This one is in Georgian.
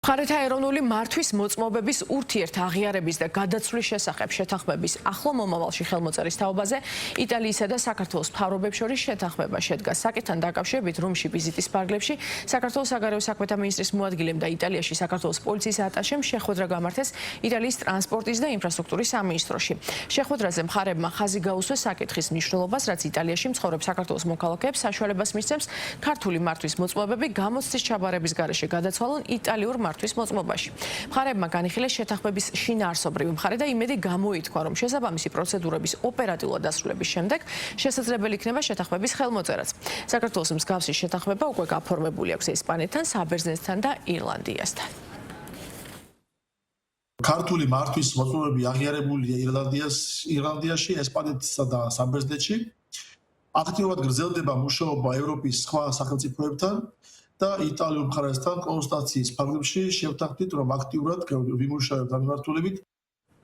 მხარეთა ეროვნული მართვის მოწმობების ურთიერთაღიარების და გადაცვლის შესახებ შეთანხმების ახლო მომავალში ხელმოწერის თაობაზე იტალიისა და საქართველოს მთავრობებს შორის შეთანხმება შედგა. საკითხთან დაკავშირებით რომში ვიზიტის ფარგლებში საქართველოს საგარეო საქმეთა მინისტრის მოადგილემ და იტალიაში საქართველოს პოლიციის ატაშემ შეხვედრა გამართეს იტალიის ტრანსპორტის და ინფრასტრუქტურის სამინისტროში. შეხვედრაზე მხარეებმა ხაზი გაუსვეს საკითხის მნიშვნელობას, რაც იტალიაში მცხოვრებ საქართველოს მოქალაქეებს საშუალებას მისცემს ქართული მართვის მოწმობები გამოცდის ჩაბარების გარეშე გადაცვალონ იტალიურ მართვის მოწმობაში. მხარეებმა განიხილეს შეთანხმების შინაარსობრივი მხარე და იმედი გამოითქვა, რომ შესაბამისი პროცედურების ოპერატიულად დასრულების შემდეგ შესაძლებელი იქნება შეთანხმების ხელმოწერაც. საქართველოს მსგავსი შეთანხმება უკვე გაფორმებული აქვს ესპანეთთან, საბერძნეთთან და ირლანდიასთან. ქართული მართვის მოწმობები აღიარებულია ირლანდიაში, ესპანეთსა და საბერძნეთში. აქტიურად გრძელდება მუშაობა ევროპის სხვა სახელმწიფოებთან და იტალიურ მხარესთან კონსულტაციის ფარგლებში შევთანხმდით, რომ აქტიურად ვიმუშავებთ ამ მიმართულებით.